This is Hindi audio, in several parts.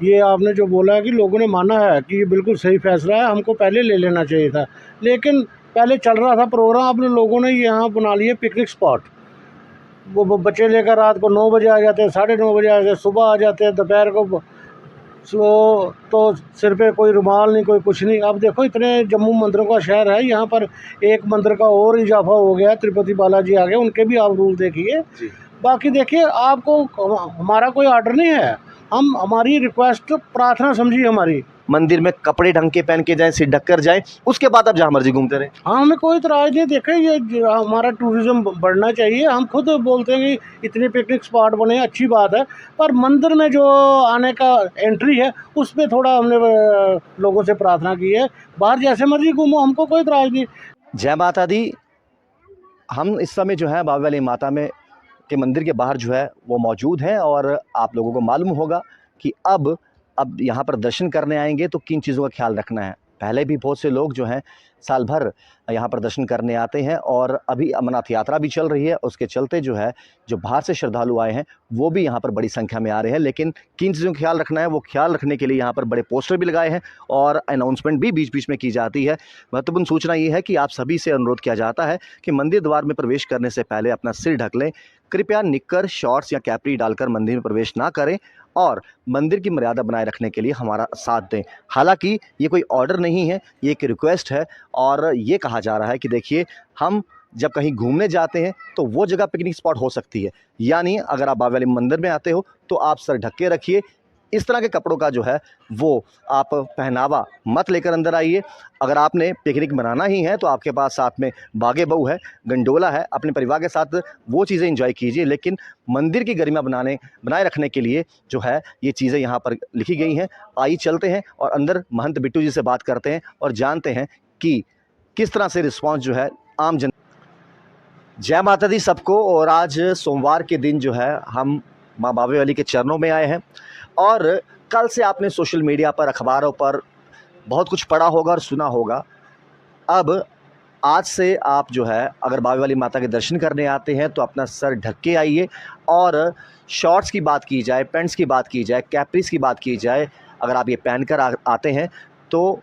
ये आपने जो बोला है कि लोगों ने माना है कि ये बिल्कुल सही फैसला है, हमको पहले ले लेना चाहिए था। लेकिन पहले चल रहा था प्रोग्राम, अपने लोगों ने यहाँ बना लिए पिकनिक स्पॉट। वो बच्चे लेकर रात को 9 बजे आ जाते हैं, 9:30 बजे आ जाते हैं, सुबह आ जाते हैं, दोपहर को तो सिर पे कोई रुमाल नहीं, कोई कुछ नहीं। अब देखो इतने जम्मू मंदिरों का शहर है, यहाँ पर एक मंदिर का और इजाफा हो गया, तिरुपति बालाजी आ गए, उनके भी आप रूल देखिए। बाकी देखिए, आपको हमारा कोई आर्डर नहीं है, हम हमारी रिक्वेस्ट प्रार्थना समझिए हमारी। मंदिर में कपड़े ढंग के पहन के जाएं, सिर ढक कर जाएं, उसके बाद आप जहाँ मर्जी घूमते रहें। हाँ, हमें कोई इतराज़ नहीं। देखें, ये हमारा टूरिज़्म बढ़ना चाहिए। हम खुद बोलते हैं कि इतने पिकनिक स्पॉट बने, अच्छी बात है, पर मंदिर में जो आने का एंट्री है उस पे थोड़ा हमने लोगों से प्रार्थना की है। बाहर जैसे मर्जी घूमो, हमको कोई इतराज़ नहीं। जय माता दी। हम इस समय जो है बाबा वाली माता में के मंदिर के बाहर जो है वो मौजूद हैं, और आप लोगों को मालूम होगा कि अब यहाँ पर दर्शन करने आएंगे तो किन चीज़ों का ख्याल रखना है। पहले भी बहुत से लोग जो हैं साल भर यहाँ पर दर्शन करने आते हैं, और अभी अमरनाथ यात्रा भी चल रही है, उसके चलते जो है जो बाहर से श्रद्धालु आए हैं वो भी यहाँ पर बड़ी संख्या में आ रहे हैं। लेकिन किन चीज़ों का ख्याल रखना है, वो ख्याल रखने के लिए यहाँ पर बड़े पोस्टर भी लगाए हैं और अनाउंसमेंट भी बीच बीच में की जाती है। महत्वपूर्ण सूचना ये है कि आप सभी से अनुरोध किया जाता है कि मंदिर द्वार में प्रवेश करने से पहले अपना सिर ढक लें। कृपया निक्कर, शॉर्ट्स या कैपरी डालकर मंदिर में प्रवेश ना करें, और मंदिर की मर्यादा बनाए रखने के लिए हमारा साथ दें। हालांकि ये कोई ऑर्डर नहीं है, ये एक रिक्वेस्ट है, और ये कहा जा रहा है कि देखिए, हम जब कहीं घूमने जाते हैं तो वो जगह पिकनिक स्पॉट हो सकती है, यानी अगर आप बाबा वाली मंदिर में आते हो तो आप सर ढक के रखिए। इस तरह के कपड़ों का जो है वो आप पहनावा मत लेकर अंदर आइए। अगर आपने पिकनिक मनाना ही है तो आपके पास साथ में बागे बहू है, गंडोला है, अपने परिवार के साथ वो चीज़ें एंजॉय कीजिए। लेकिन मंदिर की गरिमा बनाए रखने के लिए जो है ये चीज़ें यहाँ पर लिखी गई हैं। आइए चलते हैं और अंदर महंत बिट्टू जी से बात करते हैं और जानते हैं कि किस तरह से रिस्पॉन्स जो है आम जन। जय माता दी सबको। और आज सोमवार के दिन जो है हम माँ बावे वाली के चरणों में आए हैं, और कल से आपने सोशल मीडिया पर, अखबारों पर बहुत कुछ पढ़ा होगा और सुना होगा। अब आज से आप जो है अगर बावे वाली माता के दर्शन करने आते हैं तो अपना सर ढक के आइए। और शॉर्ट्स की बात की जाए, पैंट्स की बात की जाए, कैप्रीज की बात की जाए, अगर आप ये पहन कर आते हैं तो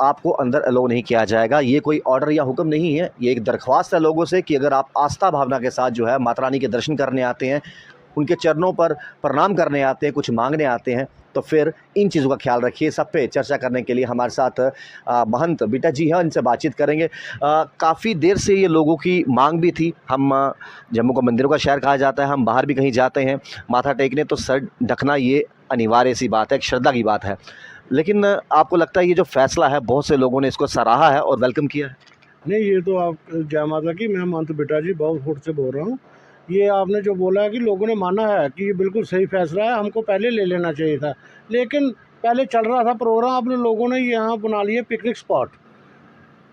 आपको अंदर अलाउ नहीं किया जाएगा। ये कोई ऑर्डर या हुक्म नहीं है, ये एक दरख्वास्त है लोगों से कि अगर आप आस्था भावना के साथ जो है माता रानी के दर्शन करने आते हैं, उनके चरणों पर प्रणाम करने आते हैं, कुछ मांगने आते हैं, तो फिर इन चीज़ों का ख्याल रखिए। सब पे चर्चा करने के लिए हमारे साथ महंत बिट्टा जी हैं, इनसे बातचीत करेंगे। काफ़ी देर से ये लोगों की मांग भी थी। हम जम्मू को मंदिरों का शहर कहा जाता है, हम बाहर भी कहीं जाते हैं माथा टेकने तो सर ढकना ये अनिवार्य सी बात है, एक श्रद्धा की बात है। लेकिन आपको लगता है ये जो फैसला है बहुत से लोगों ने इसको सराहा है और वेलकम किया है? नहीं, ये तो आप जय माता की। मैं महंत बिट्टा जी बहुत फुट से बोल रहा हूँ। ये आपने जो बोला है कि लोगों ने माना है कि ये बिल्कुल सही फैसला है, हमको पहले ले लेना चाहिए था। लेकिन पहले चल रहा था प्रोग्राम, अपने लोगों ने यहाँ बना लिए पिकनिक स्पॉट।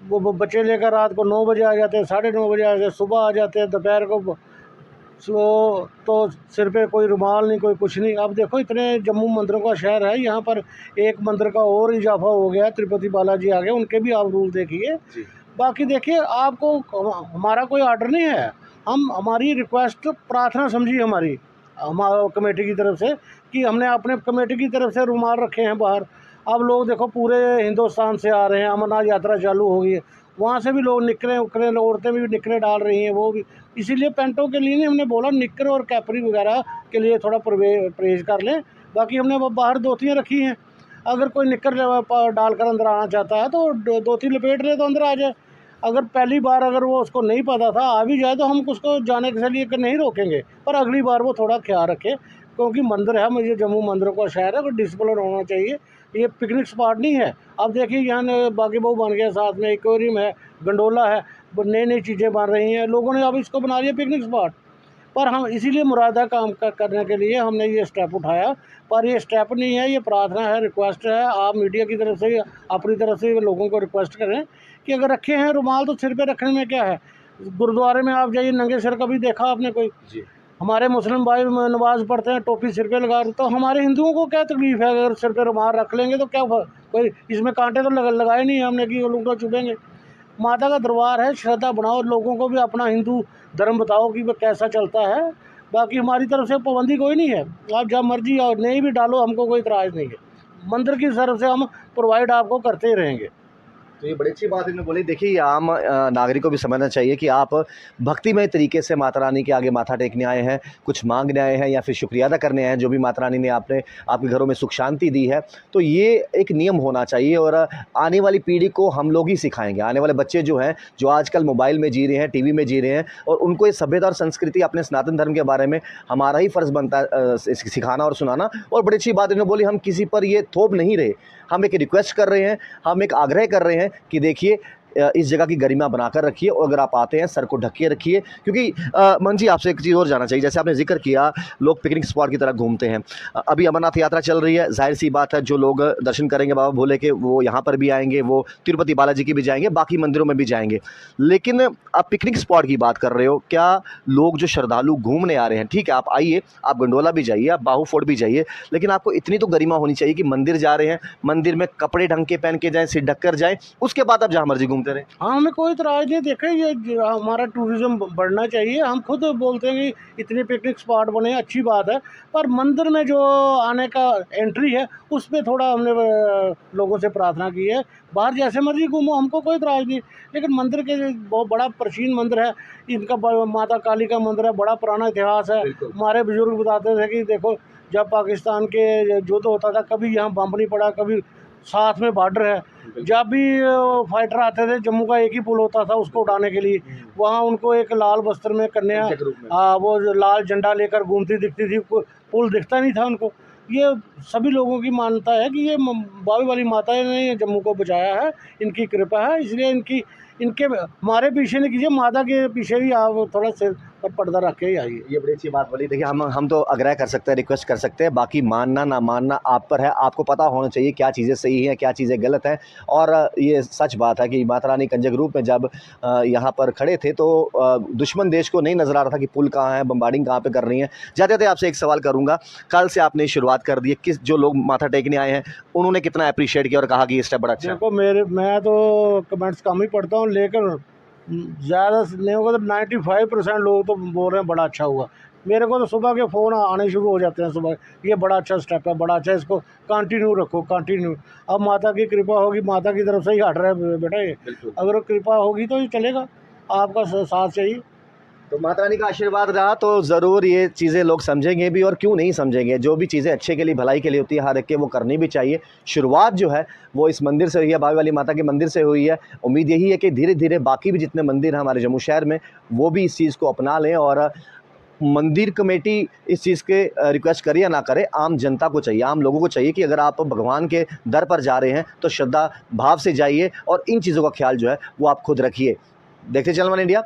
वो बच्चे लेकर रात को 9 बजे आ जाते हैं, 9:30 बजे आ जाते हैं, सुबह आ जाते हैं, दोपहर को तो सिर पे कोई रुमाल नहीं, कोई कुछ नहीं। अब देखो इतने जम्मू मंदिरों का शहर है, यहाँ पर एक मंदिर का और इजाफा हो गया, तिरुपति बालाजी आ गए, उनके भी आप रूल देखिए। बाकी देखिए, आपको हमारा कोई आर्डर नहीं है, हम हमारी रिक्वेस्ट प्रार्थना समझिए हमारी, हमारा कमेटी की तरफ से, कि हमने अपने कमेटी की तरफ से रुमाल रखे हैं बाहर। अब लोग देखो पूरे हिंदुस्तान से आ रहे हैं, अमरनाथ यात्रा चालू हो गई है, वहाँ से भी लोग निकरे उकरे, औरतें भी निकरे डाल रही हैं, वो भी। इसीलिए पेंटों के लिए नहीं, हमने बोला निकर और कैपरी वगैरह के लिए थोड़ा परहेज कर लें। बाकी हमने वो बाहर धोतियाँ रखी हैं, अगर कोई निकर डालकर अंदर आना चाहता है तो धोती लपेट ले तो अंदर आ जाए। अगर पहली बार अगर वो उसको नहीं पता था आ भी जाए तो हम उसको जाने के लिए नहीं रोकेंगे, पर अगली बार वो थोड़ा ख्याल रखे, क्योंकि मंदिर है, मुझे जम्मू मंदिरों का शहर है, कोई डिसिप्लिन होना चाहिए। ये पिकनिक स्पॉट नहीं है। अब देखिए यहाँ बागी बहु बन गया, साथ में एक्वेरियम है, गंडोला है, नई नई चीज़ें बन रही हैं, लोगों ने अब इसको बना लिया पिकनिक स्पॉट। पर हम इसीलिए मुरादा काम करने के लिए हमने ये स्टेप उठाया। पर ये स्टेप नहीं है, ये प्रार्थना है, रिक्वेस्ट है। आप मीडिया की तरफ से, अपनी तरफ से लोगों को रिक्वेस्ट करें कि अगर रखे हैं रुमाल तो सिर पे रखने में क्या है। गुरुद्वारे में आप जाइए, नंगे सिर कभी देखा आपने कोई? हमारे मुस्लिम भाई नमाज पढ़ते हैं, टोपी सिर पे लगा, तो हमारे हिंदुओं को क्या तकलीफ़ है अगर सिर पे रुमाल रख लेंगे तो क्या कोई इसमें कांटे तो लगाए नहीं हमने कि वो लोग तो चुभेंगे। माता का दरबार है, श्रद्धा बनाओ, लोगों को भी अपना हिंदू धर्म बताओ कि वह कैसा चलता है। बाकी हमारी तरफ से पाबंदी कोई नहीं है, आप जब मर्जी और नहीं भी डालो, हमको कोई इतराज़ नहीं है। मंदिर की तरफ से हम प्रोवाइड आपको करते ही रहेंगे। तो ये बड़ी अच्छी बात इन्होंने बोली। देखिए, आम नागरिक को भी समझना चाहिए कि आप भक्तिमय तरीके से माता रानी के आगे माथा टेकने आए हैं, कुछ मांगने आए हैं या फिर शुक्रिया अदा करने आए हैं जो भी माता रानी ने आपके घरों में सुख शांति दी है। तो ये एक नियम होना चाहिए और आने वाली पीढ़ी को हम लोग ही सिखाएंगे। आने वाले बच्चे जो हैं, जो आजकल मोबाइल में जी रहे हैं, टीवी में जी रहे हैं, और उनको ये सभ्यता और संस्कृति, अपने सनातन धर्म के बारे में हमारा ही फ़र्ज़ बनता है सिखाना और सुनाना। और बड़ी अच्छी बात इन्होंने बोली, हम किसी पर ये थोप नहीं रहे, हम एक रिक्वेस्ट कर रहे हैं, हम एक आग्रह कर रहे हैं कि देखिए, इस जगह की गरिमा बनाकर रखिए और अगर आप आते हैं सर को ढक के रखिए। क्योंकि मन जी, आपसे एक चीज़ और जानना चाहिए। जैसे आपने जिक्र किया, लोग पिकनिक स्पॉट की तरह घूमते हैं। अभी अमरनाथ यात्रा चल रही है, जाहिर सी बात है जो लोग दर्शन करेंगे बाबा भोले के, वो यहाँ पर भी आएंगे, वो तिरुपति बालाजी की भी जाएंगे, बाकी मंदिरों में भी जाएंगे। लेकिन आप पिकनिक स्पॉट की बात कर रहे हो, क्या लोग जो श्रद्धालु घूमने आ रहे हैं, ठीक है आप आइए, आप गंडोला भी जाइए, आप बाहू फोर्ट भी जाइए, लेकिन आपको इतनी तो गरिमा होनी चाहिए कि मंदिर जा रहे हैं, मंदिर में कपड़े ढंग के पहन के जाएं, सिर ढक कर जाएं, उसके बाद आप जहाँ मर्जी घूमते रहें। हाँ, हमें कोई इतराज़ नहीं, देखें ये हमारा टूरिज़्म बढ़ना चाहिए। हम खुद बोलते हैं कि इतने पिकनिक स्पॉट बने, अच्छी बात है, पर मंदिर में जो आने का एंट्री है उस पे थोड़ा हमने लोगों से प्रार्थना की है। बाहर जैसे मर्जी घूमो, हमको कोई इतराज़ नहीं, लेकिन मंदिर के बहुत बड़ा प्राचीन मंदिर है इनका, माता काली का मंदिर है, बड़ा पुराना इतिहास है। हमारे बुजुर्ग बताते थे कि देखो, जब पाकिस्तान के युद्ध होता था, कभी यहाँ बम नहीं पड़ा, कभी साथ में बॉर्डर है, जब भी फाइटर आते थे, जम्मू का एक ही पुल होता था उसको उड़ाने के लिए, वहाँ उनको एक लाल वस्त्र में कन्या, वो जो लाल झंडा लेकर घूमती दिखती थी, पुल दिखता नहीं था उनको। ये सभी लोगों की मान्यता है कि ये बावी वाली माता ने जम्मू को बचाया है, इनकी कृपा है, इसलिए इनके हमारे पीछे नहीं कीजिए, माता के पीछे भी आप थोड़ा सिर पर पर्दा रख के ही आइए। ये बड़ी अच्छी बात बोली। देखिए, हम तो आग्रह कर सकते हैं, रिक्वेस्ट कर सकते हैं, बाकी मानना ना मानना आप पर है। आपको पता होना चाहिए क्या चीज़ें सही हैं, क्या चीज़ें गलत हैं। और ये सच बात है कि माता रानी कंजक रूप में जब यहाँ पर खड़े थे तो दुश्मन देश को नहीं नज़र आ रहा था कि पुल कहाँ है, बम्बार्डिंग कहाँ पे कर रही हैं। जाते-जाते आपसे एक सवाल करूँगा, कल से आपने शुरुआत कर दी है, किस जो लोग माथा टेकने आए हैं उन्होंने कितना अप्रिशिएट किया और कहा कि ये स्टेप बड़ा अच्छा है? देखो, मैं तो कमेंट्स कम ही पढ़ता हूँ, लेकिन ज़्यादा नहीं होगा तो 95% लोग तो बोल रहे हैं बड़ा अच्छा हुआ। मेरे को तो सुबह के फ़ोन आने शुरू हो जाते हैं सुबह, ये बड़ा अच्छा स्टेप है, बड़ा अच्छा, इसको कंटिन्यू रखो, कंटिन्यू। अब माता की कृपा होगी, माता की तरफ से ही हट रहा है बेटा ये, अगर वो कृपा होगी तो ये चलेगा, आपका साथ चाहिए। तो माता रानी का आशीर्वाद रहा तो ज़रूर ये चीज़ें लोग समझेंगे भी, और क्यों नहीं समझेंगे। जो भी चीज़ें अच्छे के लिए, भलाई के लिए होती है, हर एक के वो करनी भी चाहिए। शुरुआत जो है वो इस मंदिर से हुई है, बावी वाली माता के मंदिर से हुई है। उम्मीद यही है कि धीरे धीरे बाकी भी जितने मंदिर हैं हमारे जम्मू शहर में, वो भी इस चीज़ को अपना लें। और मंदिर कमेटी इस चीज़ के रिक्वेस्ट करे या ना करे, आम जनता को चाहिए, आम लोगों को चाहिए कि अगर आप भगवान के दर पर जा रहे हैं तो श्रद्धा भाव से जाइए और इन चीज़ों का ख्याल जो है वो आप खुद रखिए। देखते चैनल वन इंडिया।